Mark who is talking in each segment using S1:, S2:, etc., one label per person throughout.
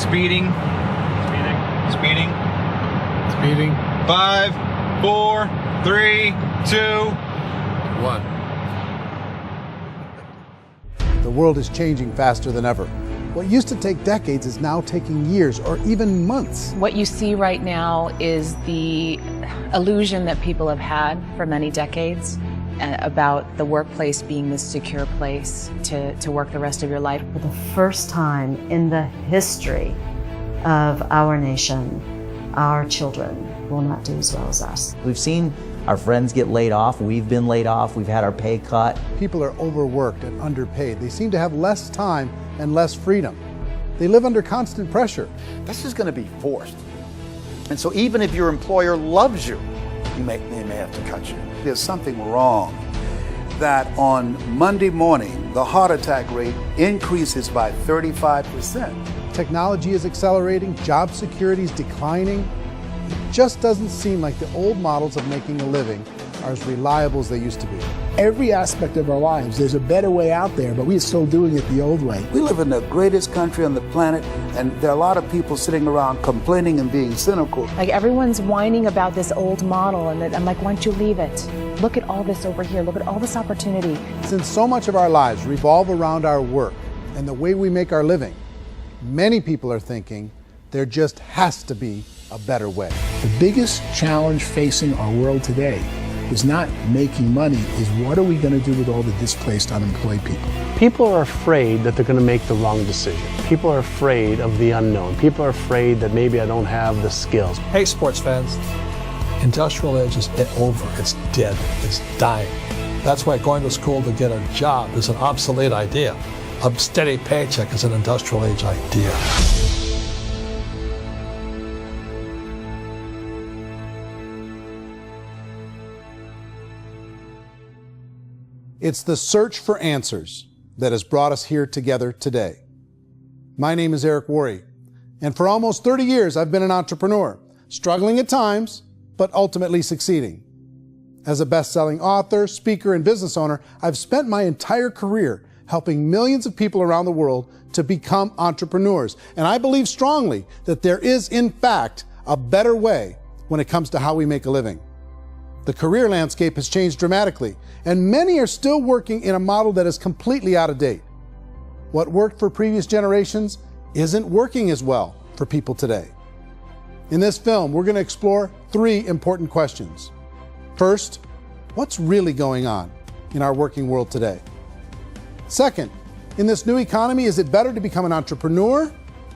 S1: Speeding. Speeding.
S2: Speeding.
S1: 5, 4, 3, 2, 1.
S3: The world is changing faster than ever. What used to take decades is now taking years or even months.
S4: What you see right now is the illusion that people have had for many decades about the workplace being this secure place to work the rest of your life.
S5: For the first time in the history of our nation, our children will not do as well as us.
S6: We've seen our friends get laid off. We've been laid off. We've had our pay cut.
S3: People are overworked and underpaid. They seem to have less time and less freedom. They live under constant pressure.
S7: This is going to be forced. And so even if your employer loves you, they may have to cut you. There's something wrong that on Monday morning, the heart attack rate increases by 35%.
S3: Technology is accelerating, job security is declining. It just doesn't seem like the old models of making a living are as reliable as they used to be.
S8: Every aspect of our lives, there's a better way out there, but we're still doing it the old way.
S7: We live in the greatest country on the planet, and there are a lot of people sitting around complaining and being cynical.
S4: Like everyone's whining about this old model, and I'm like, why don't you leave it? Look at all this over here. Look at all this opportunity.
S3: Since so much of our lives revolve around our work and the way we make our living, many people are thinking there just has to be a better way.
S8: The biggest challenge facing our world today is not making money, is what are we going to do with all the displaced, unemployed people?
S9: People are afraid that they're going to make the wrong decision. People are afraid of the unknown. People are afraid that maybe I don't have the skills.
S10: Hey, sports fans, industrial age is over. It's dead. It's dying. That's why going to school to get a job is an obsolete idea. A steady paycheck is an industrial age idea.
S3: It's the search for answers that has brought us here together today. My name is Eric Worre, and for almost 30 years I've been an entrepreneur, struggling at times, but ultimately succeeding. As a best-selling author, speaker, and business owner, I've spent my entire career helping millions of people around the world to become entrepreneurs. And I believe strongly that there is, in fact, a better way when it comes to how we make a living. The career landscape has changed dramatically, and many are still working in a model that is completely out of date. What worked for previous generations isn't working as well for people today. In this film, we're going to explore 3 important questions. First, what's really going on in our working world today? Second, in this new economy, is it better to become an entrepreneur,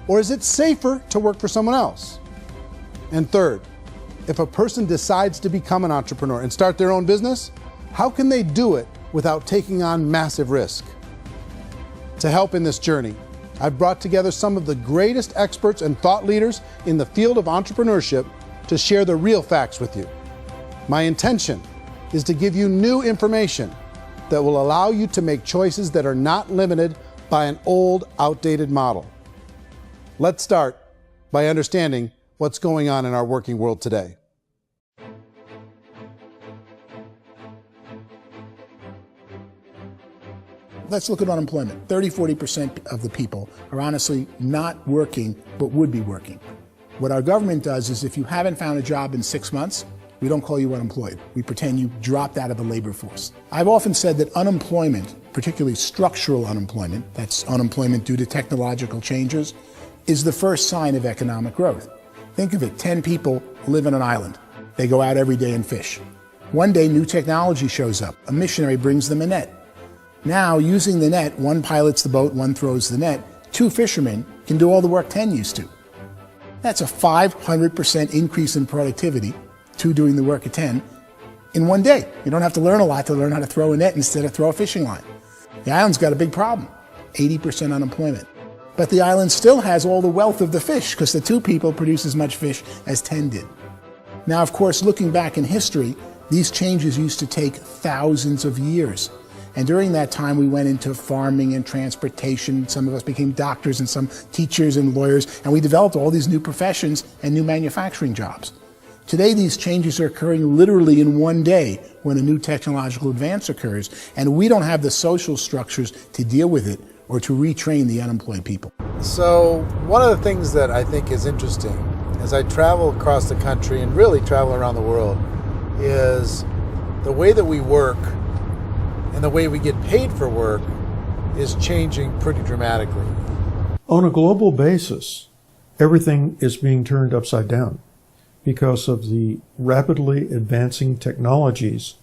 S3: or is it safer to work for someone else? And third, if a person decides to become an entrepreneur and start their own business, how can they do it without taking on massive risk? To help in this journey, I've brought together some of the greatest experts and thought leaders in the field of entrepreneurship to share the real facts with you. My intention is to give you new information that will allow you to make choices that are not limited by an old, outdated model. Let's start by understanding what's going on in our working world today.
S8: Let's look at unemployment. 30-40% of the people are honestly not working, but would be working. What our government does is if you haven't found a job in 6 months, we don't call you unemployed. We pretend you dropped out of the labor force. I've often said that unemployment, particularly structural unemployment, that's unemployment due to technological changes, is the first sign of economic growth. Think of it, 10 people live on an island. They go out every day and fish. One day, new technology shows up. A missionary brings them a net. Now, using the net, one pilots the boat, one throws the net. 2 fishermen can do all the work 10 used to. That's a 500% increase in productivity, 2 doing the work of 10, in one day. You don't have to learn a lot to learn how to throw a net instead of throw a fishing line. The island's got a big problem, 80% unemployment. But the island still has all the wealth of the fish because the 2 people produce as much fish as 10 did. Now, of course, looking back in history, these changes used to take thousands of years. And during that time, we went into farming and transportation. Some of us became doctors and some teachers and lawyers, and we developed all these new professions and new manufacturing jobs. Today, these changes are occurring literally in one day when a new technological advance occurs, and we don't have the social structures to deal with it or to retrain the unemployed people.
S3: So one of the things that I think is interesting as I travel across the country and really travel around the world is the way that we work and the way we get paid for work is changing pretty dramatically.
S2: On a global basis, everything is being turned upside down because of the rapidly advancing technologies.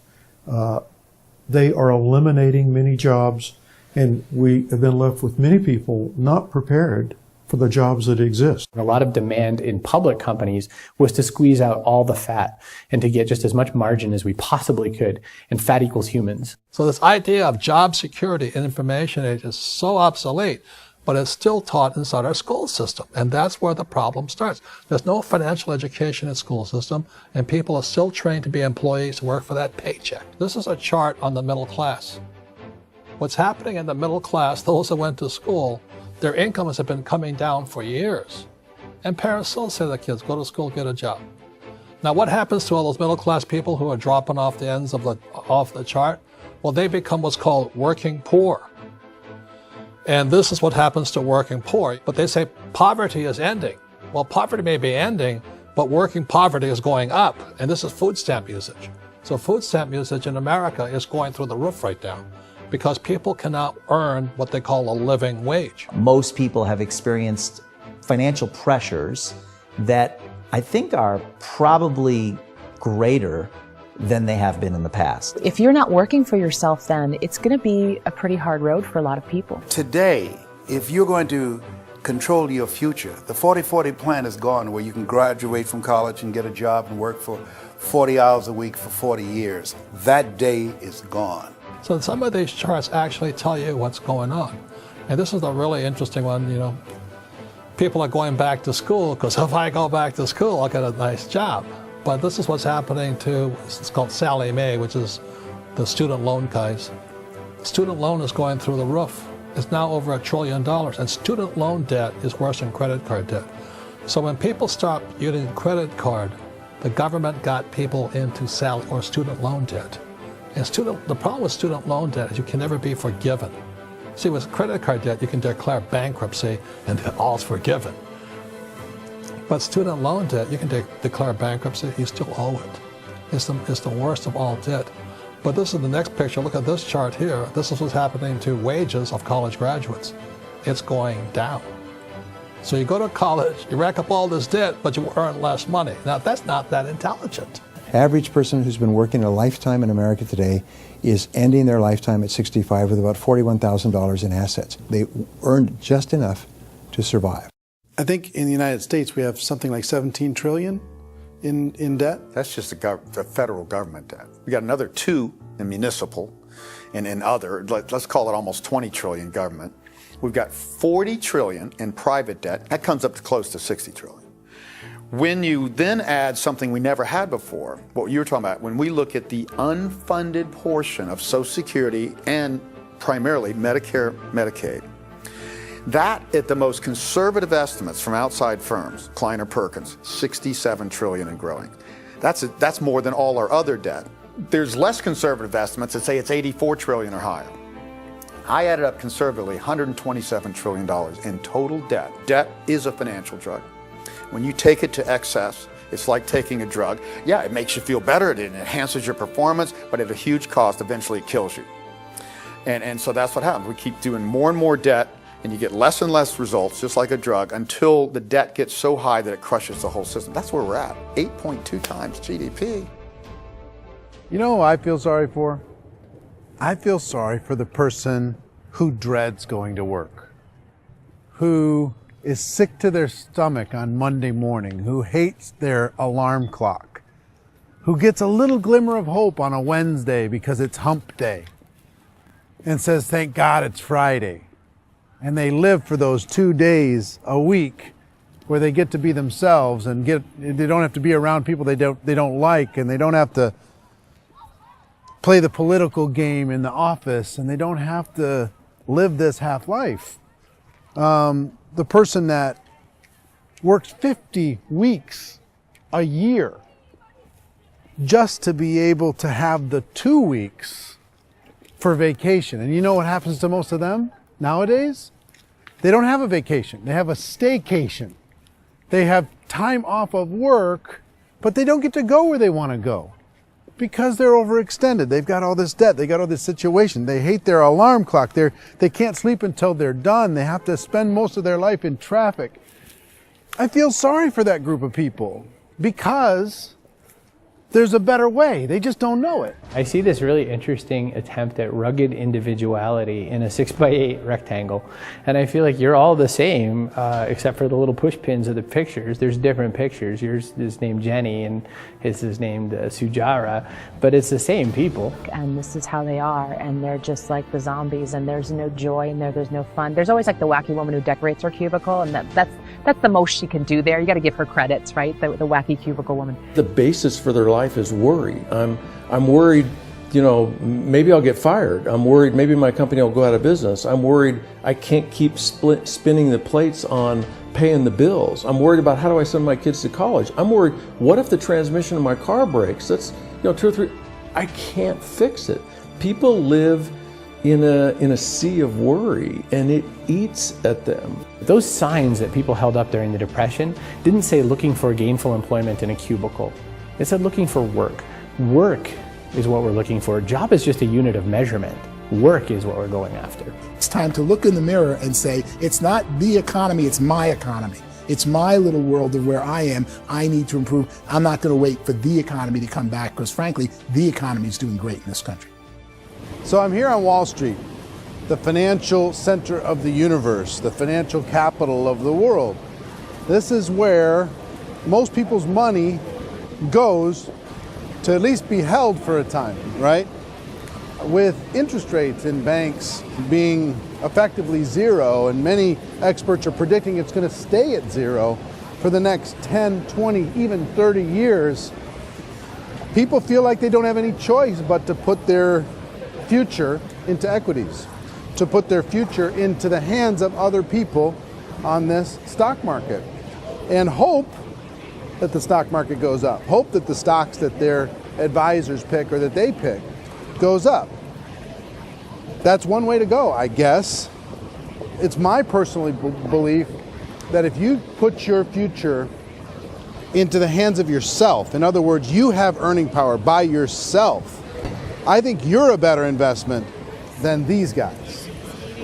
S2: They are eliminating many jobs, and we have been left with many people not prepared for the jobs that exist.
S11: A lot of demand in public companies was to squeeze out all the fat and to get just as much margin as we possibly could, and fat equals humans.
S10: So this idea of job security in information age is so obsolete, but it's still taught inside our school system. And that's where the problem starts. There's no financial education in the school system, and people are still trained to be employees to work for that paycheck. This is a chart on the middle class. What's happening in the middle class, those that went to school, their incomes have been coming down for years. And parents still say to their kids, go to school, get a job. Now what happens to all those middle class people who are dropping off the ends of the chart? Well, they become what's called working poor. And this is what happens to working poor. But they say poverty is ending. Well, poverty may be ending, but working poverty is going up. And this is food stamp usage. So food stamp usage in America is going through the roof right now because people cannot earn what they call a living wage.
S6: Most people have experienced financial pressures that I think are probably greater than they have been in the past.
S4: If you're not working for yourself, then it's going to be a pretty hard road for a lot of people.
S7: Today, if you're going to control your future, the 40-40 plan is gone, where you can graduate from college and get a job and work for 40 hours a week for 40 years. That day is gone.
S10: So some of these charts actually tell you what's going on. And this is a really interesting one, you know. People are going back to school because if I go back to school, I'll get a nice job. But this is what's happening to, it's called Sallie Mae, which is the student loan guys. Student loan is going through the roof. It's now over $1 trillion, and student loan debt is worse than credit card debt. So when people stopped using credit card, the government got people into student loan debt. And the problem with student loan debt is you can never be forgiven. See, with credit card debt, you can declare bankruptcy and then all's forgiven. But student loan debt, you can declare bankruptcy, you still owe it. It's the worst of all debt. But this is the next picture. Look at this chart here. This is what's happening to wages of college graduates. It's going down. So you go to college, you rack up all this debt, but you earn less money. Now, that's not that intelligent.
S12: Average person who's been working a lifetime in America today is ending their lifetime at 65 with about $41,000 in assets. They earned just enough to survive.
S3: I think in the United States we have something like 17 trillion in debt.
S7: That's just the federal government debt. We got another 2 in municipal and in other, let's call it almost 20 trillion government. We've got 40 trillion in private debt. That comes up to close to 60 trillion. When you then add something we never had before, what you were talking about, when we look at the unfunded portion of Social Security and primarily Medicare, Medicaid, that at the most conservative estimates from outside firms, Kleiner Perkins, 67 trillion and growing. That's more than all our other debt. There's less conservative estimates that say it's 84 trillion or higher. I added up conservatively $127 trillion in total debt. Debt is a financial drug. When you take it to excess, it's like taking a drug. Yeah, it makes you feel better, it enhances your performance, but at a huge cost, eventually it kills you. And so that's what happens. We keep doing more and more debt, and you get less and less results, just like a drug, until the debt gets so high that it crushes the whole system. That's where we're at, 8.2 times GDP.
S3: You know who I feel sorry for? I feel sorry for the person who dreads going to work, who is sick to their stomach on Monday morning, who hates their alarm clock, who gets a little glimmer of hope on a Wednesday because it's hump day and says, thank God it's Friday. And they live for those 2 days a week where they get to be themselves and they don't have to be around people they don't like, and they don't have to play the political game in the office, and they don't have to live this half life. The person that works 50 weeks a year just to be able to have the 2 weeks for vacation. And you know what happens to most of them? Nowadays, they don't have a vacation. They have a staycation. They have time off of work, but they don't get to go where they want to go because they're overextended. They've got all this debt. They got all this situation. They hate their alarm clock. They can't sleep until they're done. They have to spend most of their life in traffic. I feel sorry for that group of people because there's a better way. They just don't know it.
S11: I see this really interesting attempt at rugged individuality in a 6x8 rectangle. And I feel like you're all the same, except for the little push pins of the pictures. There's different pictures. Yours is named Jenny and his is named Sujara, but it's the same people.
S4: And this is how they are, and they're just like the zombies, and there's no joy in there, there's no fun. There's always like the wacky woman who decorates her cubicle, and that's the most she can do there. You got to give her credits, right? The wacky cubicle woman.
S13: The basis for their life is worry. I'm worried, you know, maybe I'll get fired. I'm worried maybe my company will go out of business. I'm worried I can't keep spinning the plates on paying the bills. I'm worried about how do I send my kids to college. I'm worried, what if the transmission of my car breaks? That's, you know, 2 or 3, I can't fix it. People live in a sea of worry, and it eats at them.
S11: Those signs that people held up during the Depression didn't say looking for gainful employment in a cubicle. It said looking for work. Work is what we're looking for. Job is just a unit of measurement. Work is what we're going after.
S8: It's time to look in the mirror and say, it's not the economy, it's my economy. It's my little world of where I am. I need to improve. I'm not going to wait for the economy to come back because, frankly, the economy is doing great in this country.
S3: So I'm here on Wall Street, the financial center of the universe, the financial capital of the world. This is where most people's money goes to at least be held for a time, right? With interest rates in banks being effectively zero, and many experts are predicting it's going to stay at zero for the next 10, 20, even 30 years, people feel like they don't have any choice but to put their future into equities, to put their future into the hands of other people on this stock market, and hope that the stock market goes up, hope that the stocks that their advisors pick or that they pick goes up. That's one way to go, I guess. It's my personal belief that if you put your future into the hands of yourself, in other words, you have earning power by yourself, I think you're a better investment than these guys.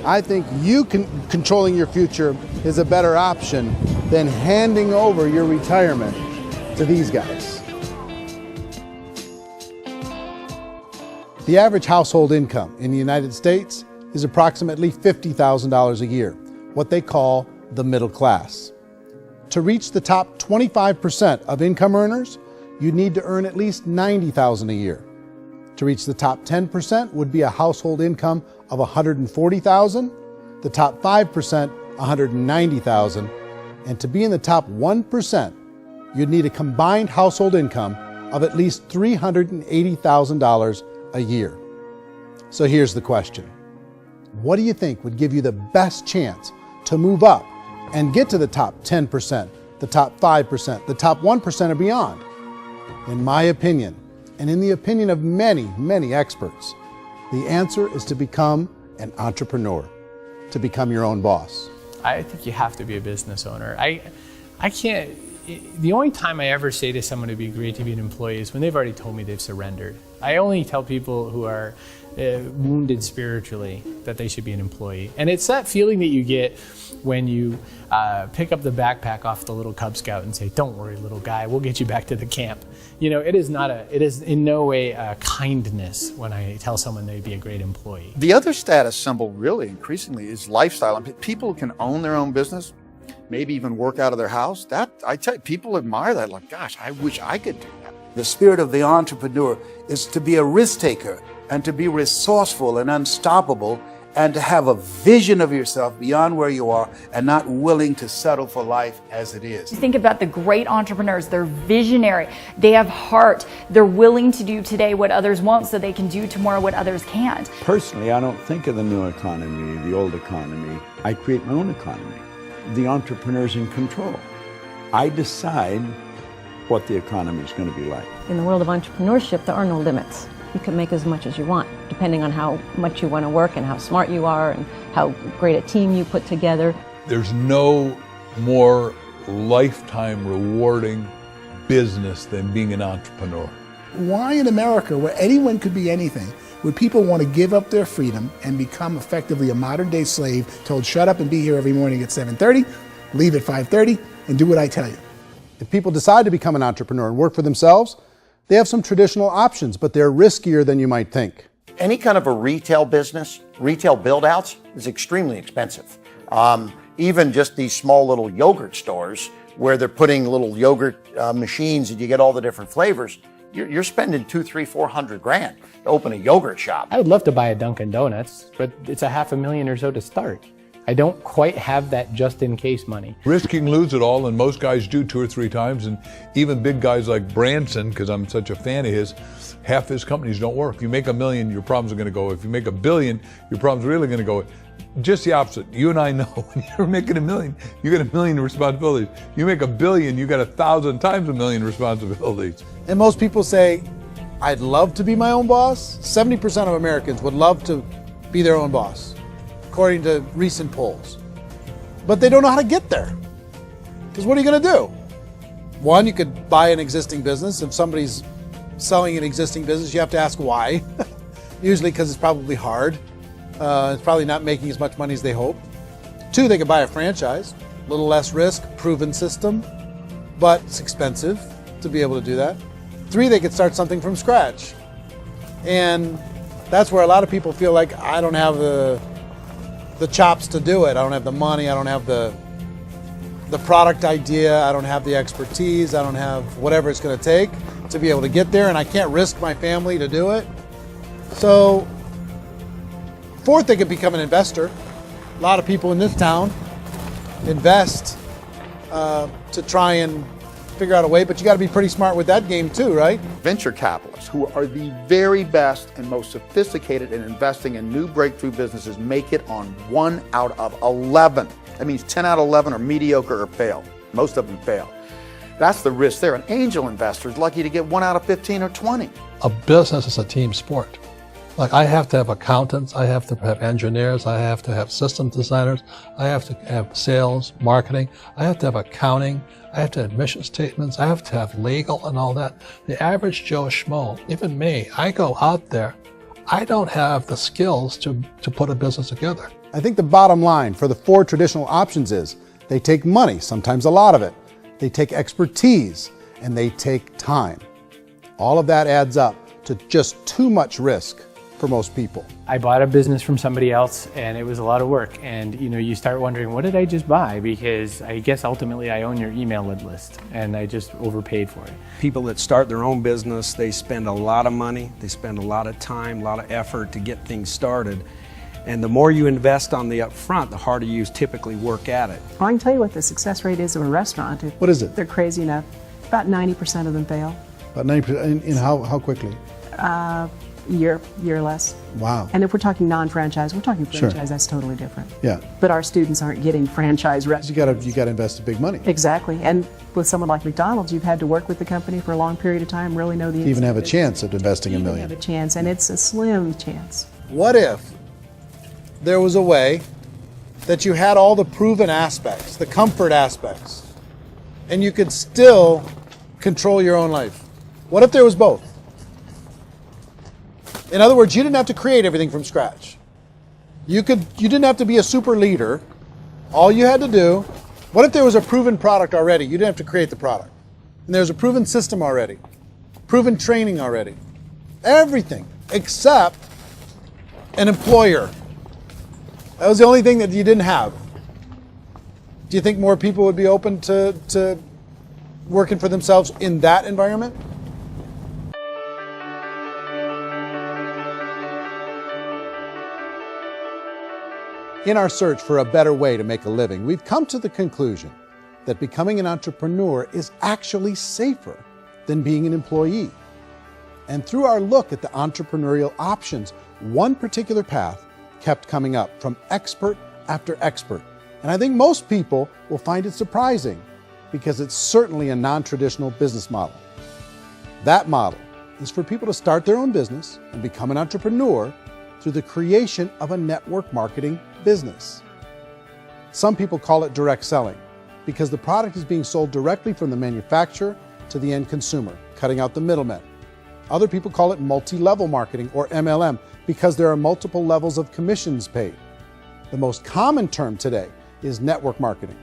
S3: I think you controlling your future is a better option than handing over your retirement to these guys. The average household income in the United States is approximately $50,000 a year, what they call the middle class. To reach the top 25% of income earners, you need to earn at least $90,000 a year. To reach the top 10% would be a household income of $140,000, the top 5%, $190,000, and to be in the top 1%, you'd need a combined household income of at least $380,000 a year. So here's the question. What do you think would give you the best chance to move up and get to the top 10%, the top 5%, the top 1% or beyond? In my opinion, and in the opinion of many, many experts, the answer is to become an entrepreneur, to become your own boss.
S11: I think you have to be a business owner. I can't, the only time I ever say to someone it'd be great to be an employee is when they've already told me they've surrendered. I only tell people who are wounded spiritually that they should be an employee. And it's that feeling that you get when you pick up the backpack off the little Cub Scout and say, "Don't worry, little guy, we'll get you back to the camp." You know, it is in no way a kindness when I tell someone they'd be a great employee.
S7: The other status symbol really increasingly is lifestyle. I mean, people can own their own business, maybe even work out of their house. That, I tell you, people admire that. Like, gosh, I wish I could do that.
S14: The spirit of the entrepreneur is to be a risk taker and to be resourceful and unstoppable and to have a vision of yourself beyond where you are and not willing to settle for life as it is.
S15: Think about the great entrepreneurs. They're visionary. They have heart. They're willing to do today what others won't so they can do tomorrow what others can't.
S16: Personally, I don't think of the new economy, the old economy. I create my own economy. The entrepreneur's in control. I decide what the economy is going to be like.
S17: In the world of entrepreneurship, there are no limits. you can make as much as you want, depending on how much you want to work and how smart you are and how great a team you put together.
S18: There's no more lifetime rewarding business than being an entrepreneur.
S8: Why in America, where anyone could be anything, would people want to give up their freedom and become effectively a modern-day slave, told shut up and be here every morning at 7:30, leave at 5:30, and do what I tell you?
S3: If people decide to become an entrepreneur and work for themselves, they have some traditional options, but they're riskier than you might think.
S19: Any kind of a retail business, retail build-outs, is extremely expensive. Even just these small little yogurt stores where they're putting little yogurt machines and you get all the different flavors, you're spending $200,000, $300,000, $400,000 to open a yogurt shop.
S11: I would love to buy a Dunkin' Donuts, but it's $500,000 or so to start. I don't quite have that just-in-case money.
S18: Risk you can lose it all, and most guys do 2 or 3 times, and even big guys like Branson, because I'm such a fan of his, half his companies don't work. If you make $1 million, your problems are going to go. If you make $1 billion, your problems are really going to go. Just the opposite. You and I know when you're making $1 million, you got $1 million responsibilities. You make $1 billion, you got 1,000 times $1 million responsibilities.
S3: And most people say, I'd love to be my own boss. 70% of Americans would love to be their own boss, according to recent polls. But they don't know how to get there. Because what are you going to do? One, you could buy an existing business. If somebody's selling an existing business, you have to ask why. Usually because it's probably hard. It's probably not making as much money as they hope. 2, they could buy a franchise. A little less risk, proven system, but it's expensive to be able to do that. 3, they could start something from scratch. And that's where a lot of people feel like, I don't have the chops to do it. I don't have the money. I don't have the product idea. I don't have the expertise. I don't have whatever it's going to take to be able to get there, and I can't risk my family to do it. So, 4th, they could become an investor. A lot of people in this town invest to try and figure out a way, but you got to be pretty smart with that game too, right?
S7: Venture capitalists, who are the very best and most sophisticated in investing in new breakthrough businesses, make it on 1 out of 11. That means 10 out of 11 are mediocre or fail. Most of them fail. That's the risk there. An angel investor is lucky to get 1 out of 15 or 20.
S10: A business is a team sport. Like, I have to have accountants, I have to have engineers, I have to have system designers, I have to have sales, marketing, I have to have accounting, I have to have mission statements, I have to have legal and all that. The average Joe Schmo, even me, I go out there, I don't have the skills to put a business together.
S3: I think the bottom line for the 4 traditional options is they take money, sometimes a lot of it. They take expertise, and they take time. All of that adds up to just too much risk for most people.
S11: I bought a business from somebody else and it was a lot of work. And you start wondering, what did I just buy? Because I guess ultimately I own your email list and I just overpaid for it.
S20: People that start their own business, they spend a lot of money, they spend a lot of time, a lot of effort to get things started. And the more you invest on the upfront, the harder you typically work at it.
S21: Well, I can tell you what the success rate is of a restaurant.
S3: What is it?
S21: They're crazy enough. About 90% of them fail.
S3: About 90%, in how quickly?
S21: Year less.
S3: Wow.
S21: And if we're talking non-franchise, we're talking franchise,
S3: Sure.
S21: That's totally different.
S3: Yeah.
S21: But our students aren't getting franchise restaurants.
S3: You got to invest big money.
S21: Exactly. And with someone like McDonald's, you've had to work with the company for a long period of time, really know the
S3: To even have a
S21: business.
S3: chance at investing $1 million.
S21: Have a chance, and it's a slim chance.
S3: What if there was a way that you had all the proven aspects, the comfort aspects, and you could still control your own life? What if there was both? In other words, you didn't have to create everything from scratch. You didn't have to be a super leader. All you had to do, what if there was a proven product already? You didn't have to create the product. And there's a proven system already, proven training already. Everything except an employer. That was the only thing that you didn't have. Do you think more people would be open to working for themselves in that environment? In our search for a better way to make a living, we've come to the conclusion that becoming an entrepreneur is actually safer than being an employee. And through our look at the entrepreneurial options, one particular path kept coming up from expert after expert. And I think most people will find it surprising because it's certainly a non-traditional business model. That model is for people to start their own business and become an entrepreneur through the creation of a network marketing business. Some people call it direct selling because the product is being sold directly from the manufacturer to the end consumer, cutting out the middlemen. Other people call it multi-level marketing, or MLM, because there are multiple levels of commissions paid. The most common term today is network marketing,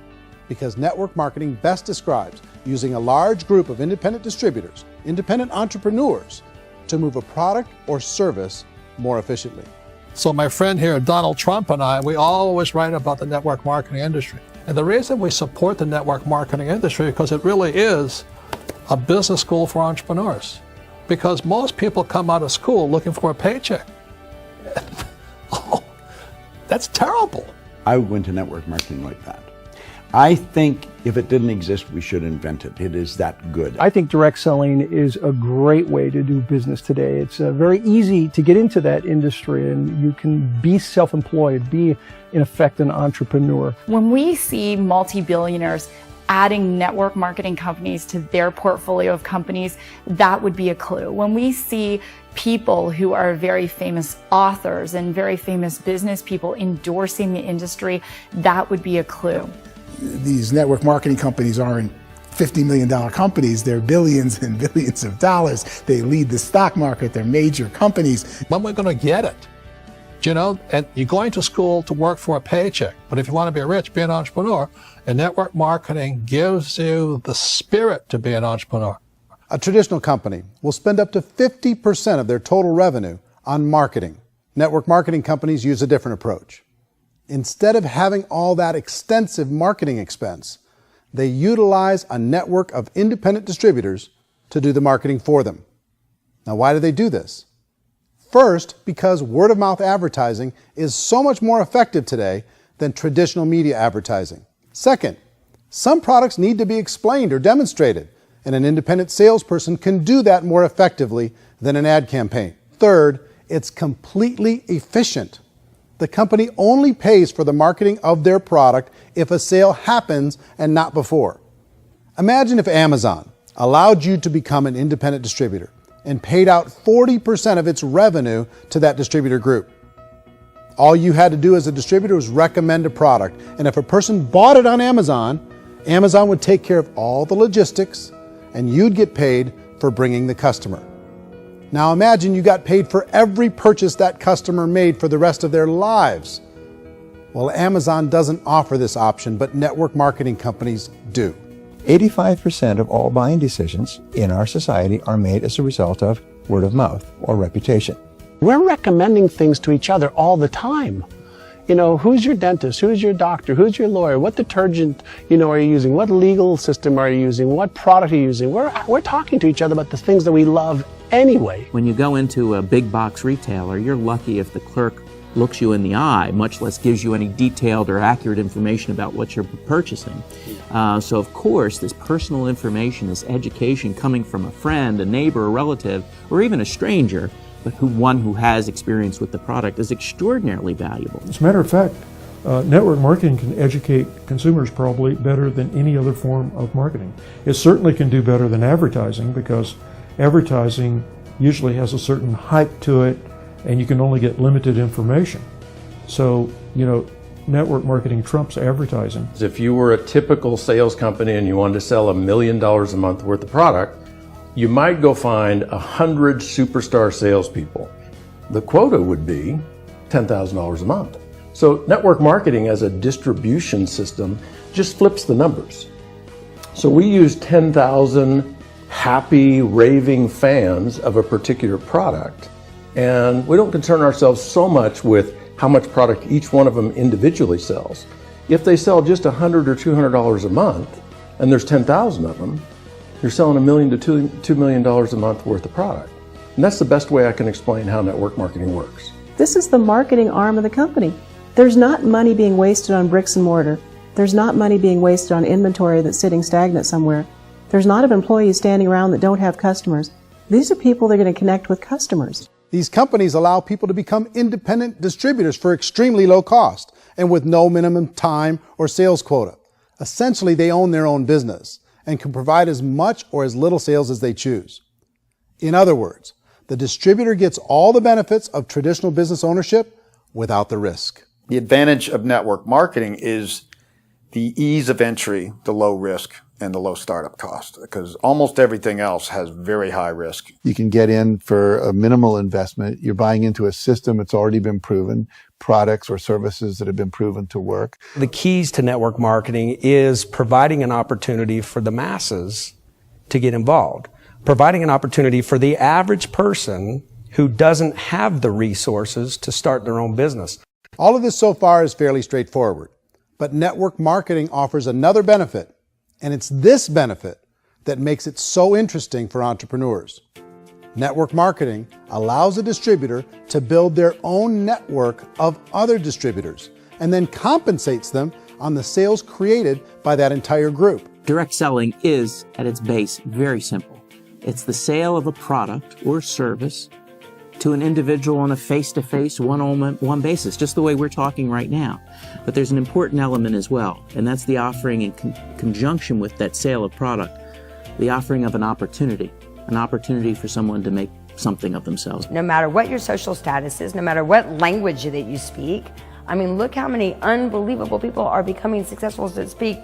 S3: because network marketing best describes using a large group of independent distributors, independent entrepreneurs, to move a product or service more efficiently.
S10: So my friend here, Donald Trump, and I, we always write about the network marketing industry. And the reason we support the network marketing industry is because it really is a business school for entrepreneurs. Because most people come out of school looking for a paycheck. Oh, that's terrible.
S16: I went to network marketing like that. I think if it didn't exist, we should invent it. It is that good.
S1: I think direct selling is a great way to do business today. It's very easy to get into that industry, and you can be self-employed, be in effect an entrepreneur.
S15: When we see multi-billionaires adding network marketing companies to their portfolio of companies, that would be a clue. When we see people who are very famous authors and very famous business people endorsing the industry, that would be a clue.
S8: These network marketing companies aren't $50 million companies. They're billions and billions of dollars. They lead the stock market. They're major companies.
S10: When we're going to get it? You know, and you're going to school to work for a paycheck. But if you want to be rich, be an entrepreneur. And network marketing gives you the spirit to be an entrepreneur.
S3: A traditional company will spend up to 50% of their total revenue on marketing. Network marketing companies use a different approach. Instead of having all that extensive marketing expense, they utilize a network of independent distributors to do the marketing for them. Now, why do they do this? First, because word-of-mouth advertising is so much more effective today than traditional media advertising. Second, some products need to be explained or demonstrated, and an independent salesperson can do that more effectively than an ad campaign. Third, it's completely efficient. The company only pays for the marketing of their product if a sale happens and not before. Imagine if Amazon allowed you to become an independent distributor and paid out 40% of its revenue to that distributor group. All you had to do as a distributor was recommend a product, and if a person bought it on Amazon, Amazon would take care of all the logistics, and you'd get paid for bringing the customer. Now imagine you got paid for every purchase that customer made for the rest of their lives. Well, Amazon doesn't offer this option, but network marketing companies do.
S12: 85% of all buying decisions in our society are made as a result of word of mouth or reputation.
S9: We're recommending things to each other all the time. You know, who's your dentist? Who's your doctor? Who's your lawyer? What detergent, are you using? What legal system are you using? What product are you using? We're talking to each other about the things that we love anyway.
S22: When you go into a big box retailer, you're lucky if the clerk looks you in the eye, much less gives you any detailed or accurate information about what you're purchasing. So of course, this personal information, this education coming from a friend, a neighbor, a relative, or even a stranger, but one who has experience with the product is extraordinarily valuable.
S2: As a matter of fact, network marketing can educate consumers probably better than any other form of marketing. It certainly can do better than advertising, because advertising usually has a certain hype to it, and you can only get limited information. So, network marketing trumps advertising.
S13: If you were a typical sales company and you wanted to sell $1 million a month worth of product, you might go find 100 superstar salespeople. The quota would be $10,000 a month. So network marketing as a distribution system just flips the numbers. So we use 10,000 happy, raving fans of a particular product, and we don't concern ourselves so much with how much product each one of them individually sells. If they sell just $100 or $200 a month, and there's 10,000 of them, you're selling $1 million to $2 million a month worth of product. And that's the best way I can explain how network marketing works.
S21: This is the marketing arm of the company. There's not money being wasted on bricks and mortar. There's not money being wasted on inventory that's sitting stagnant somewhere. There's not of employees standing around that don't have customers. These are people that are going to connect with customers.
S3: These companies allow people to become independent distributors for extremely low cost and with no minimum time or sales quota. Essentially, they own their own business and can provide as much or as little sales as they choose. In other words, the distributor gets all the benefits of traditional business ownership without the risk.
S5: The advantage of network marketing is the ease of entry, the low risk, and the low startup cost, because almost everything else has very high risk.
S6: You can get in for a minimal investment. You're buying into a system that's already been proven, products or services that have been proven to work.
S20: The keys to network marketing is providing an opportunity for the masses to get involved, providing an opportunity for the average person who doesn't have the resources to start their own business.
S3: All of this so far is fairly straightforward, but network marketing offers another benefit, and it's this benefit that makes it so interesting for entrepreneurs. Network marketing allows a distributor to build their own network of other distributors and then compensates them on the sales created by that entire group.
S22: Direct selling is, at its base, very simple. It's the sale of a product or service to an individual on a face-to-face, one-on-one basis, just the way we're talking right now. But there's an important element as well, and that's the offering in conjunction with that sale of product, the offering of an opportunity for someone to make something of themselves.
S23: No matter what your social status is, no matter what language that you speak, I mean, look how many unbelievable people are becoming successful that speak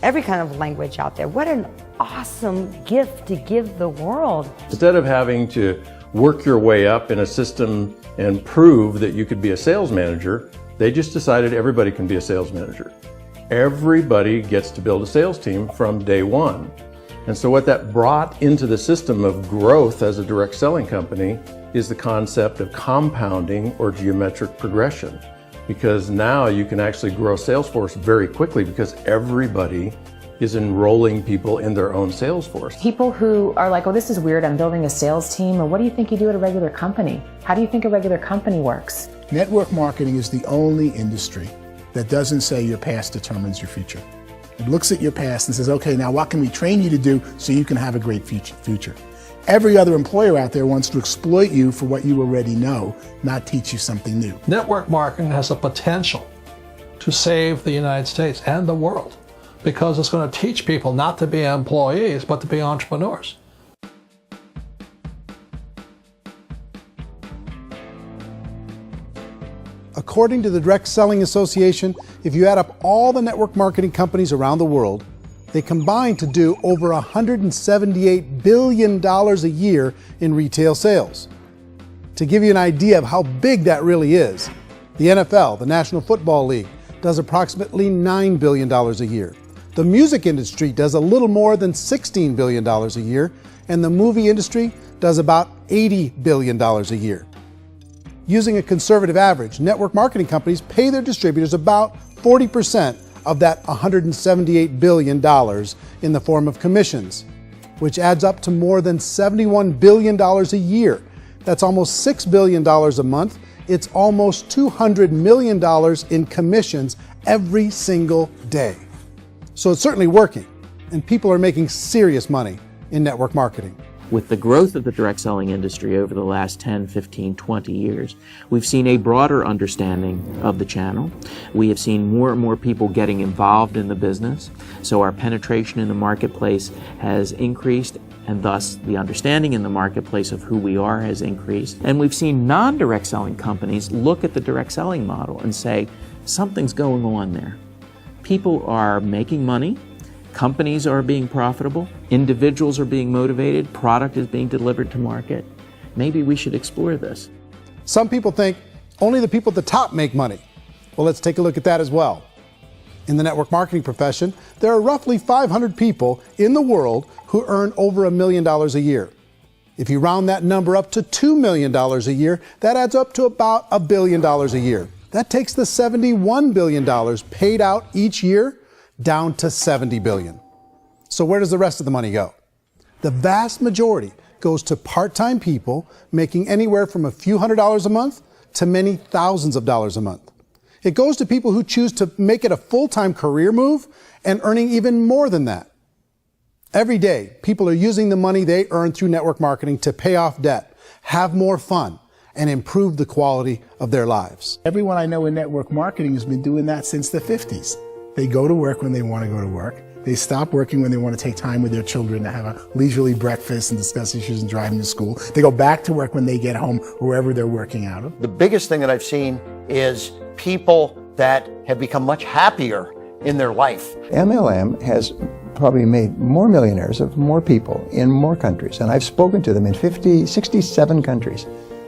S23: every kind of language out there. What an awesome gift to give the world.
S13: Instead of having to work your way up in a system and prove that you could be a sales manager, they just decided everybody can be a sales manager. Everybody gets to build a sales team from day one. And so what that brought into the system of growth as a direct selling company is the concept of compounding or geometric progression. Because now you can actually grow sales force very quickly because everybody is enrolling people in their own sales force.
S4: People who are like, oh, this is weird, I'm building a sales team, or what do you think you do at a regular company? How do you think a regular company works?
S8: Network marketing is the only industry that doesn't say your past determines your future. It looks at your past and says, okay, now what can we train you to do so you can have a great future? Every other employer out there wants to exploit you for what you already know, not teach you something new.
S10: Network marketing has the potential to save the United States and the world, because it's going to teach people not to be employees, but to be entrepreneurs.
S3: According to the Direct Selling Association, if you add up all the network marketing companies around the world, they combine to do over $178 billion a year in retail sales. To give you an idea of how big that really is, the NFL, the National Football League, does approximately $9 billion a year. The music industry does a little more than $16 billion a year, and the movie industry does about $80 billion a year. Using a conservative average, network marketing companies pay their distributors about 40% of that $178 billion in the form of commissions, which adds up to more than $71 billion a year. That's almost $6 billion a month. It's almost $200 million in commissions every single day. So it's certainly working, and people are making serious money in network marketing.
S22: With the growth of the direct selling industry over the last 10, 15, 20 years, we've seen a broader understanding of the channel. We have seen more and more people getting involved in the business, so our penetration in the marketplace has increased, and thus the understanding in the marketplace of who we are has increased. And we've seen non-direct selling companies look at the direct selling model and say, something's going on there. People are making money. Companies are being profitable, individuals are being motivated, product is being delivered to market. Maybe we should explore this.
S3: Some people think only the people at the top make money. Well, let's take a look at that as well. In the network marketing profession, there are roughly 500 people in the world who earn over $1 million a year. If you round that number up to $2 million a year, that adds up to about $1 billion a year. That takes the $71 billion paid out each year down to $70 billion. So where does the rest of the money go? The vast majority goes to part-time people making anywhere from a few $100s a month to many thousands of dollars a month. It goes to people who choose to make it a full-time career move and earning even more than that. Every day, people are using the money they earn through network marketing to pay off debt, have more fun, and improve the quality of their lives.
S8: Everyone I know in network marketing has been doing that since the 50s. They go to work when they want to go to work. They stop working when they want to take time with their children to have a leisurely breakfast and discuss issues and driving to school. They go back to work when they get home, wherever they're working out of.
S14: The biggest thing that I've seen is people that have become much happier in their life.
S12: MLM has probably made more millionaires of more people in more countries, and I've spoken to them in 67 countries,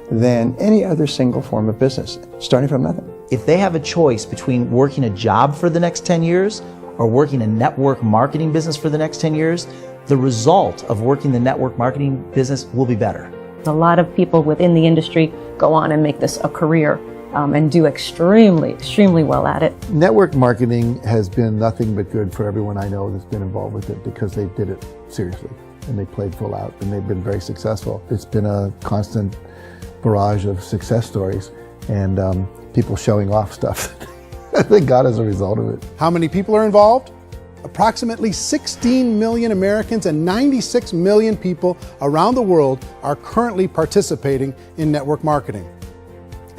S12: than any other single form of business, starting from nothing.
S17: If they have a choice between working a job for the next 10 years or working a network marketing business for the next 10 years, the result of working the network marketing business will be better.
S19: A lot of people within the industry go on and make this a career and do extremely well at it.
S6: Network marketing has been nothing but good for everyone I know that's been involved with it because they did it seriously and they played full out and they've been very successful. It's been a constant barrage of success stories and people showing off stuff that they got as a result of it.
S3: How many people are involved? Approximately 16 million Americans and 96 million people around the world are currently participating in network marketing.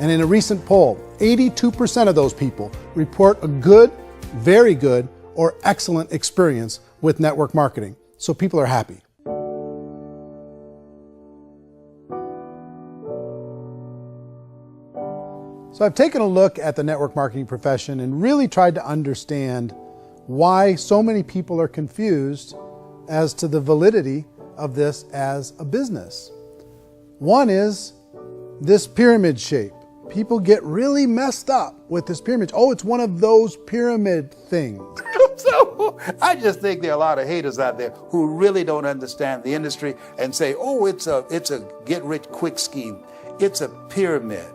S3: And in a recent poll, 82% of those people report a good, very good, or excellent experience with network marketing. So people are happy. So I've taken a look at the network marketing profession and really tried to understand why so many people are confused as to the validity of this as a business. One is this pyramid shape. People get really messed up with this pyramid. Oh, it's one of those pyramid things.
S7: So I just think there are a lot of haters out there who really don't understand the industry and say, oh, it's a get-rich-quick scheme. It's a pyramid.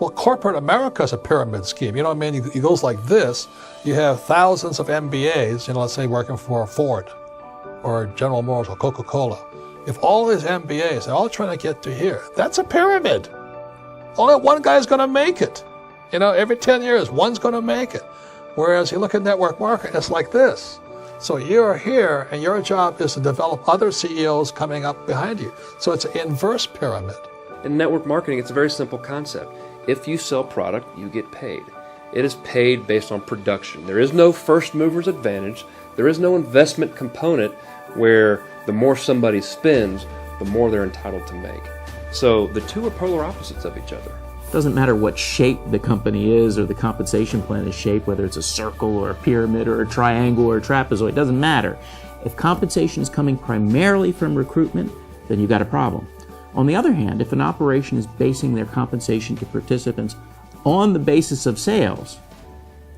S10: Well, corporate America is a pyramid scheme. You know what I mean? It goes like this. You have thousands of MBAs, let's say working for Ford or General Motors or Coca-Cola. If all these MBAs are all trying to get to here, that's a pyramid. Only one guy's going to make it. Every 10 years, one's going to make it. Whereas you look at network marketing, it's like this. So you're here, and your job is to develop other CEOs coming up behind you. So it's an inverse pyramid.
S24: In network marketing, it's a very simple concept. If you sell product, you get paid. It is paid based on production. There is no first mover's advantage. There is no investment component where the more somebody spends, the more they're entitled to make. So the two are polar opposites of each other.
S22: It doesn't matter what shape the company is or the compensation plan is shaped, whether it's a circle or a pyramid or a triangle or a trapezoid, it doesn't matter. If compensation is coming primarily from recruitment, then you've got a problem. On the other hand, if an operation is basing their compensation to participants on the basis of sales,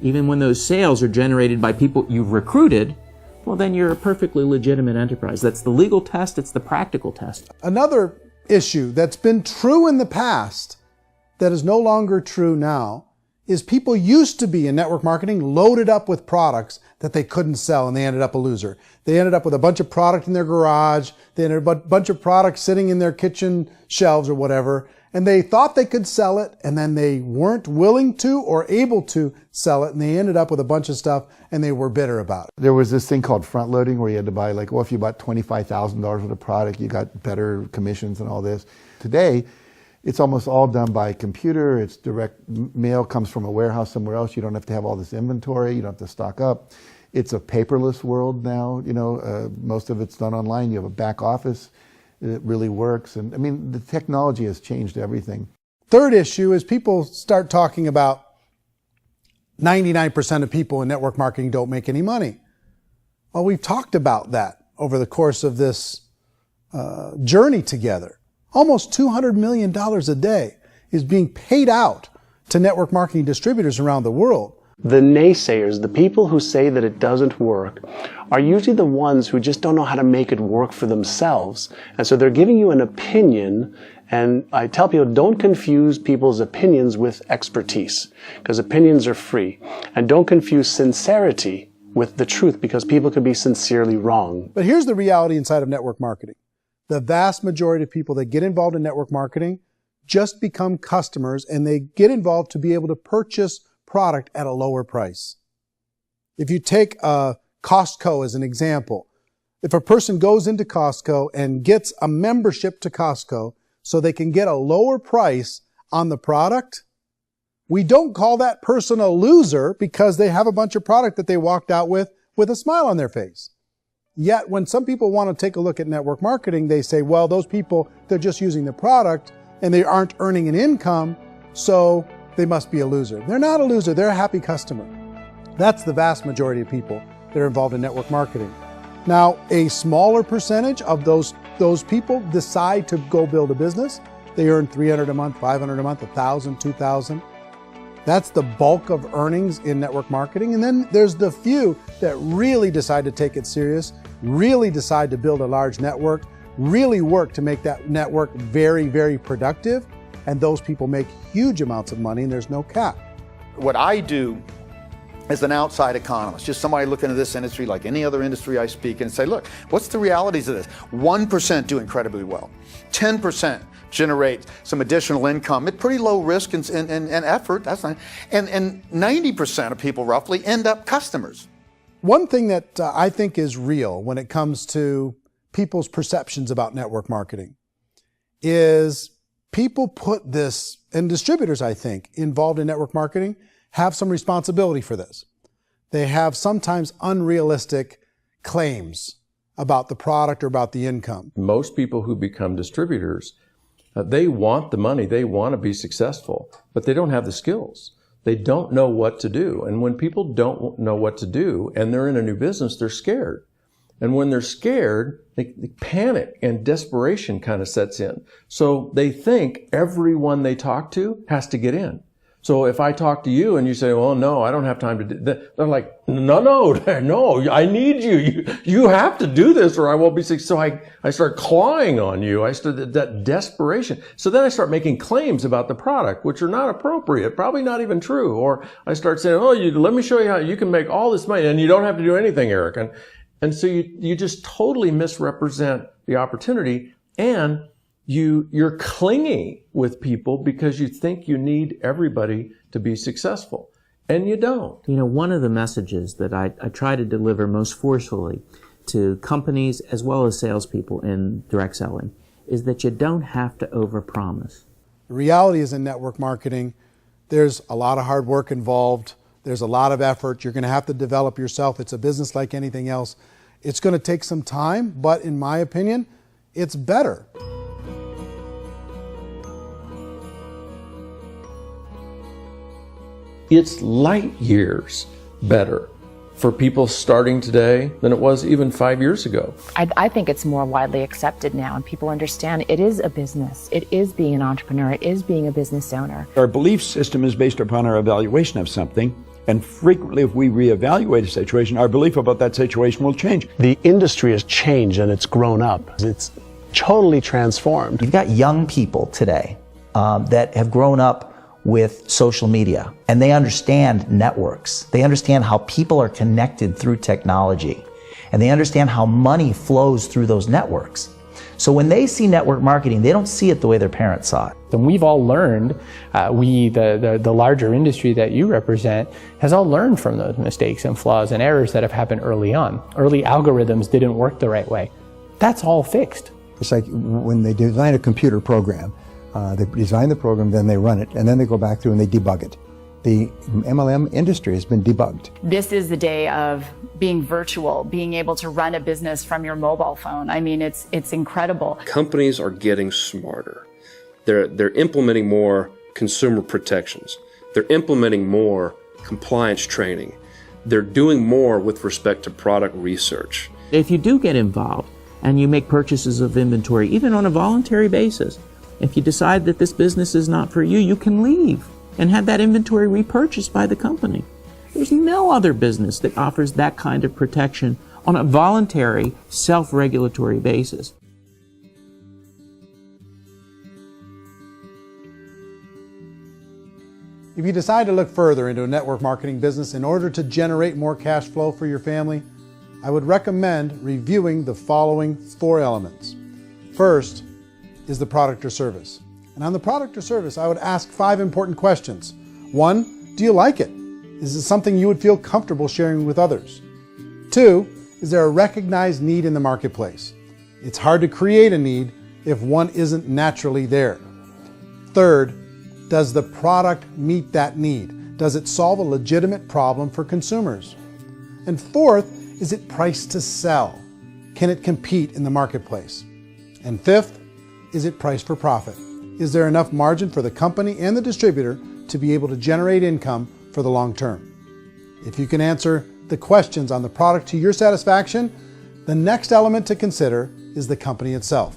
S22: even when those sales are generated by people you've recruited, well, then you're a perfectly legitimate enterprise. That's the legal test, it's the practical test.
S3: Another issue that's been true in the past that is no longer true now is people used to be in network marketing loaded up with products that they couldn't sell and they ended up a loser. They ended up with a bunch of product in their garage. They ended up with a bunch of products sitting in their kitchen shelves or whatever. And they thought they could sell it and then they weren't willing to or able to sell it. And they ended up with a bunch of stuff and they were bitter about it.
S6: There was this thing called front loading where you had to buy if you bought $25,000 worth of product, you got better commissions and all this. Today, it's almost all done by computer. It's direct mail comes from a warehouse somewhere else. You don't have to have all this inventory. You don't have to stock up. It's a paperless world now. Most of it's done online. You have a back office. It really works. And the technology has changed everything.
S3: Third issue is people start talking about 99% of people in network marketing don't make any money. Well, we've talked about that over the course of this journey together. Almost $200 million a day is being paid out to network marketing distributors around the world.
S9: The naysayers, the people who say that it doesn't work, are usually the ones who just don't know how to make it work for themselves. And so they're giving you an opinion, and I tell people, don't confuse people's opinions with expertise, because opinions are free. And don't confuse sincerity with the truth, because people could be sincerely wrong.
S3: But here's the reality inside of network marketing. The vast majority of people that get involved in network marketing just become customers, and they get involved to be able to purchase product at a lower price. If you take Costco as an example, if a person goes into Costco and gets a membership to Costco so they can get a lower price on the product, we don't call that person a loser because they have a bunch of product that they walked out with with a smile on their face. Yet when some people want to take a look at network marketing, they say, well, those people, they're just using the product and they aren't earning an income, so they must be a loser. They're not a loser, they're a happy customer. That's the vast majority of people that are involved in network marketing. Now, a smaller percentage of those people decide to go build a business. They earn $300 a month, $500 a month, $1,000, $2,000. That's the bulk of earnings in network marketing. And then there's the few that really decide to take it serious, really decide to build a large network, really work to make that network very, very productive. And those people make huge amounts of money and there's no cap.
S5: What I do as an outside economist, just somebody looking at this industry like any other industry I speak in and say, look, what's the realities of this? 1% do incredibly well. 10% generate some additional income at pretty low risk and effort. That's not, and 90% of people roughly end up customers.
S3: One thing that I think is real when it comes to people's perceptions about network marketing is people put this, and distributors, I think, involved in network marketing have some responsibility for this. They have sometimes unrealistic claims about the product or about the income.
S13: Most people who become distributors, they want the money, they want to be successful, but they don't have the skills. They don't know what to do. And when people don't know what to do and they're in a new business, they're scared. And when they're scared, they panic and desperation kind of sets in. So they think everyone they talk to has to get in. So if I talk to you and you say, well, no, I don't have time to do that, they're like, no, I need you. You have to do this or I won't be successful. So I start clawing on you. I start that desperation. So then I start making claims about the product, which are not appropriate, probably not even true. Or I start saying, let me show you how you can make all this money and you don't have to do anything, Eric. And so you just totally misrepresent the opportunity and you're clingy with people because you think you need everybody to be successful. And you don't.
S22: You know, one of the messages that I try to deliver most forcefully to companies as well as salespeople in direct selling is that you don't have to overpromise.
S3: The reality is in network marketing, there's a lot of hard work involved. There's a lot of effort. You're going to have to develop yourself. It's a business like anything else. It's going to take some time, but in my opinion, it's better.
S13: It's light years better for people starting today than it was even 5 years ago.
S4: I think it's more widely accepted now and people understand it is a business. It is being an entrepreneur. It is being a business owner.
S1: Our belief system is based upon our evaluation of something. And frequently, if we reevaluate a situation, our belief about that situation will change.
S9: The industry has changed and it's grown up. It's totally transformed.
S17: You've got young people today that have grown up with social media and they understand networks. They understand how people are connected through technology and they understand how money flows through those networks. So when they see network marketing, they don't see it the way their parents saw it.
S11: And we've all learned, the larger industry that you represent, has all learned from those mistakes and flaws and errors that have happened early on. Early algorithms didn't work the right way. That's all fixed.
S12: It's like when they design a computer program, they design the program, then they run it, and then they go back through and they debug it. The MLM industry has been debugged.
S15: This is the day of being virtual, being able to run a business from your mobile phone. I mean, it's incredible.
S24: Companies are getting smarter. They're implementing more consumer protections. They're implementing more compliance training. They're doing more with respect to product research.
S22: If you do get involved and you make purchases of inventory, even on a voluntary basis, if you decide that this business is not for you, you can leave and have that inventory repurchased by the company. There's no other business that offers that kind of protection on a voluntary, self-regulatory basis.
S3: If you decide to look further into a network marketing business in order to generate more cash flow for your family, I would recommend reviewing the following 4 elements. First is the product or service. And on the product or service, I would ask 5 important questions. 1, do you like it? Is it something you would feel comfortable sharing with others? 2, is there a recognized need in the marketplace? It's hard to create a need if one isn't naturally there. 3rd, does the product meet that need? Does it solve a legitimate problem for consumers? And 4th, Is it priced to sell? Can it compete in the marketplace? And fifth, is it priced for profit? Is there enough margin for the company and the distributor to be able to generate income for the long term? If you can answer the questions on the product to your satisfaction, the next element to consider is the company itself.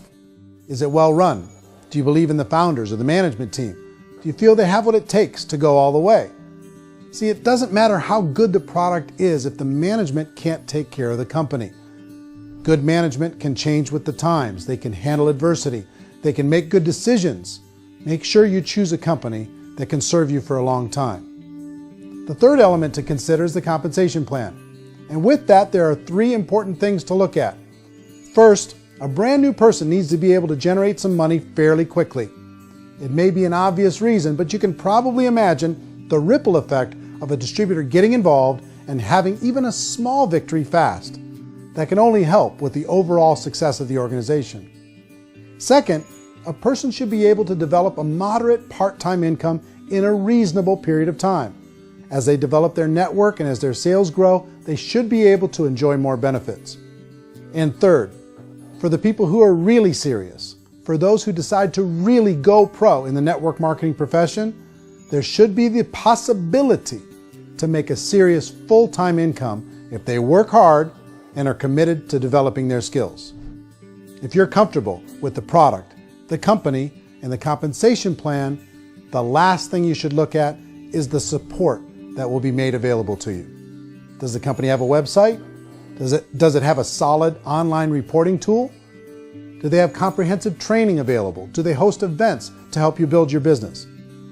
S3: Is it well run? Do you believe in the founders or the management team? Do you feel they have what it takes to go all the way? See, it doesn't matter how good the product is if the management can't take care of the company. Good management can change with the times. They can handle adversity. They can make good decisions. Make sure you choose a company that can serve you for a long time. The third element to consider is the compensation plan. And with that, there are 3 important things to look at. First, a brand new person needs to be able to generate some money fairly quickly. It may be an obvious reason, but you can probably imagine the ripple effect of a distributor getting involved and having even a small victory fast. That can only help with the overall success of the organization. Second, a person should be able to develop a moderate part-time income in a reasonable period of time. As they develop their network and as their sales grow, they should be able to enjoy more benefits. And third, for the people who are really serious, for those who decide to really go pro in the network marketing profession, there should be the possibility to make a serious full-time income if they work hard and are committed to developing their skills. If you're comfortable with the product, the company, and the compensation plan, the last thing you should look at is the support that will be made available to you. Does the company have a website? Does it have a solid online reporting tool? Do they have comprehensive training available? Do they host events to help you build your business?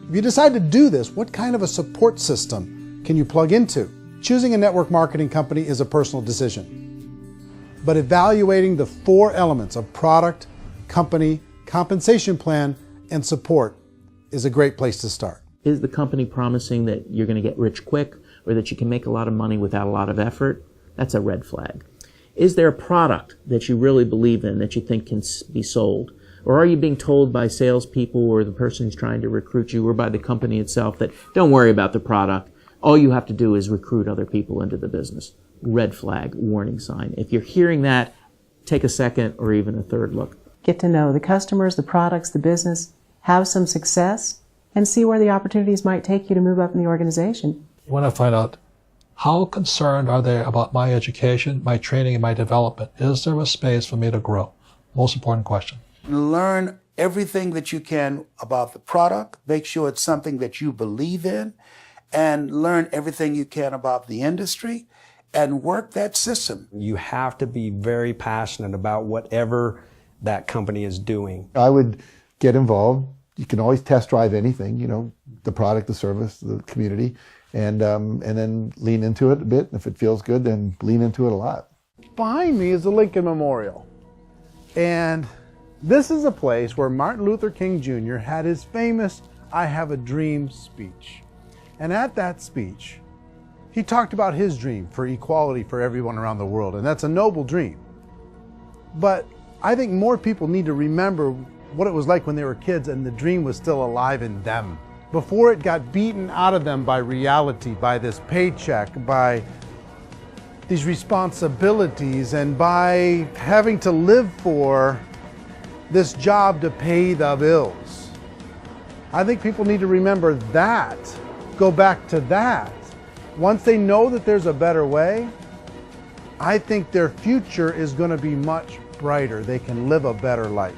S3: If you decide to do this, what kind of a support system can you plug into? Choosing a network marketing company is a personal decision. But evaluating the 4 elements of product, company, compensation plan, and support is a great place to start.
S22: Is the company promising that you're going to get rich quick or that you can make a lot of money without a lot of effort? That's a red flag. Is there a product that you really believe in that you think can be sold? Or are you being told by salespeople or the person who's trying to recruit you or by the company itself that don't worry about the product, all you have to do is recruit other people into the business? Red flag, warning sign. If you're hearing that, take a second or even a third look.
S2: Get to know the customers, the products, the business, have some success, and see where the opportunities might take you to move up in the organization.
S10: You want to find out how concerned are they about my education, my training, and my development? Is there a space for me to grow? Most important question.
S7: Learn everything that you can about the product. Make sure it's something that you believe in, and learn everything you can about the industry and work that system.
S20: You have to be very passionate about whatever that company is doing.
S6: I would get involved. You can always test drive anything, the product, the service, the community, and then lean into it a bit. If it feels good, then lean into it a lot.
S3: Behind me is the Lincoln Memorial. And this is a place where Martin Luther King Jr. had his famous I Have a Dream speech. And at that speech, he talked about his dream for equality for everyone around the world, and that's a noble dream. But I think more people need to remember what it was like when they were kids and the dream was still alive in them. Before it got beaten out of them by reality, by this paycheck, by these responsibilities, and by having to live for this job to pay the bills. I think people need to remember that, go back to that. Once they know that there's a better way, I think their future is going to be much brighter. They can live a better life.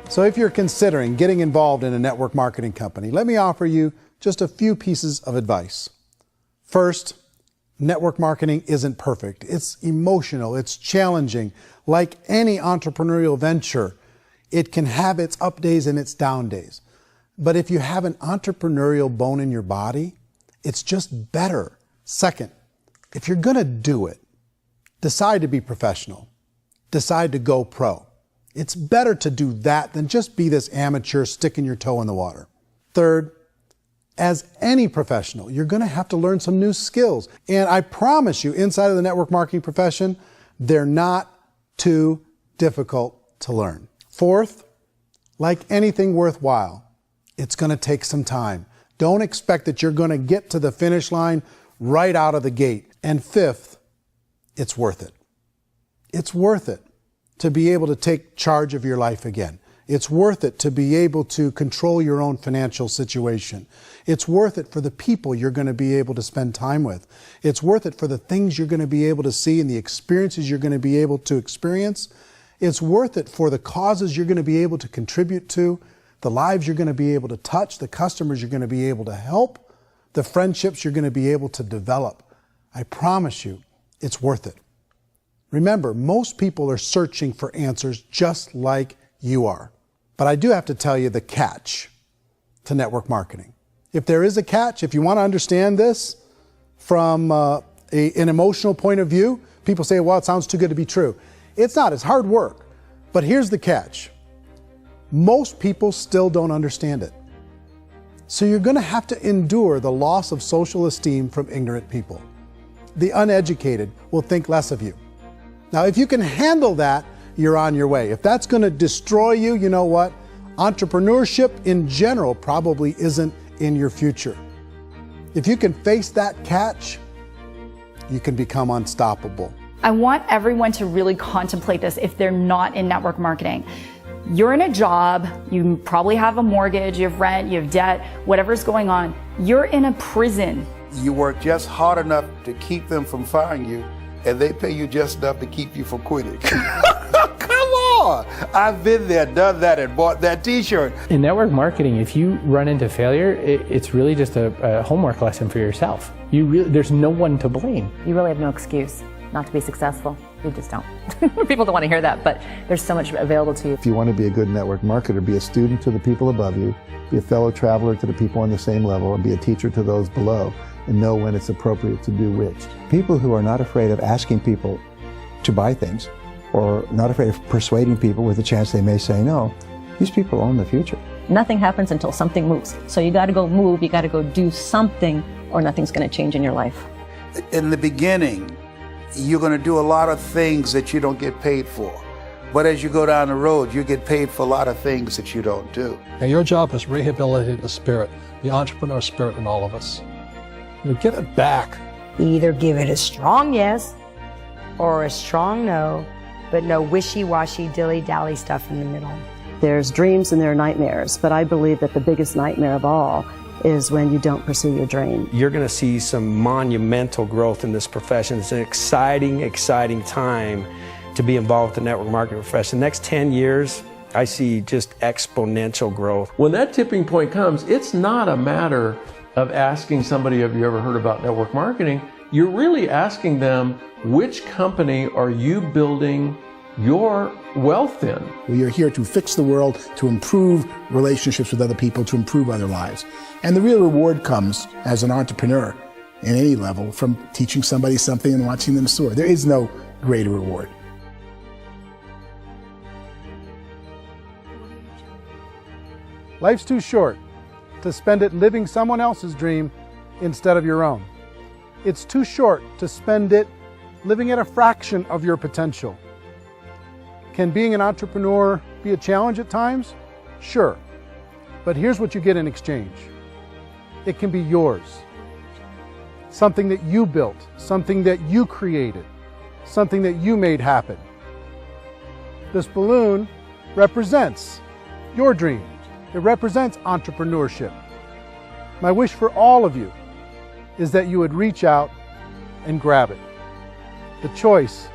S3: So if you're considering getting involved in a network marketing company, let me offer you just a few pieces of advice. First, network marketing isn't perfect. It's emotional, it's challenging. Like any entrepreneurial venture, it can have its up days and its down days. But if you have an entrepreneurial bone in your body, it's just better. Second, if you're going to do it, decide to be professional. Decide to go pro. It's better to do that than just be this amateur sticking your toe in the water. Third, as any professional, you're going to have to learn some new skills. And I promise you, inside of the network marketing profession, they're not too difficult to learn. Fourth, like anything worthwhile, it's going to take some time. Don't expect that you're going to get to the finish line right out of the gate. And fifth, it's worth it. It's worth it to be able to take charge of your life again. It's worth it to be able to control your own financial situation. It's worth it for the people you're going to be able to spend time with. It's worth it for the things you're going to be able to see and the experiences you're going to be able to experience. It's worth it for the causes you're going to be able to contribute to, the lives you're going to be able to touch, the customers you're going to be able to help, the friendships you're going to be able to develop. I promise you, it's worth it. Remember, most people are searching for answers just like you are. But I do have to tell you the catch to network marketing. If there is a catch, if you want to understand this from an emotional point of view, people say, well, it sounds too good to be true. It's not, it's hard work. But here's the catch. Most people still don't understand it. So you're going to have to endure the loss of social esteem from ignorant people. The uneducated will think less of you. Now, if you can handle that, you're on your way. If that's going to destroy you, you know what? Entrepreneurship in general probably isn't in your future. If you can face that catch, you can become unstoppable.
S15: I want everyone to really contemplate this if they're not in network marketing. You're in a job, you probably have a mortgage, you have rent, you have debt, whatever's going on. You're in a prison.
S7: You work just hard enough to keep them from firing you, and they pay you just enough to keep you from quitting. Come on! I've been there, done that, and bought that t-shirt.
S11: In network marketing, if you run into failure, it's really just a homework lesson for yourself. There's no one to blame.
S4: You really have no excuse not to be successful. You just don't. People don't want to hear that, but there's so much available to you.
S6: If you want to be a good network marketer, be a student to the people above you, be a fellow traveler to the people on the same level, and be a teacher to those below, and know when it's appropriate to do which. People who are not afraid of asking people to buy things, or not afraid of persuading people with a chance they may say no, these people own the future.
S19: Nothing happens until something moves. So you got to go move, you got to go do something, or nothing's going to change in your life.
S7: In the beginning, you're going to do a lot of things that you don't get paid for. But as you go down the road, you get paid for a lot of things that you don't do.
S10: And your job is rehabilitate the spirit, the entrepreneur spirit in all of us. You get it back.
S16: Either give it a strong yes or a strong no, but no wishy-washy, dilly-dally stuff in the middle.
S2: There's dreams and there are nightmares, but I believe that the biggest nightmare of all is when you don't pursue your dream.
S20: You're going to see some monumental growth in this profession. It's an exciting, exciting time to be involved with the network marketing profession. The next 10 years, I see just exponential growth.
S13: When that tipping point comes, it's not a matter of asking somebody, have you ever heard about network marketing? You're really asking them, which company are you building your wealth in?
S8: We are here to fix the world, to improve relationships with other people, to improve other lives. And the real reward comes as an entrepreneur in any level from teaching somebody something and watching them soar. There is no greater reward.
S3: Life's too short to spend it living someone else's dream instead of your own. It's too short to spend it living at a fraction of your potential. Can being an entrepreneur be a challenge at times? Sure. But here's what you get in exchange. It can be yours. Something that you built, something that you created, something that you made happen. This balloon represents your dream. It represents entrepreneurship. My wish for all of you is that you would reach out and grab it. The choice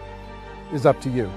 S3: is up to you.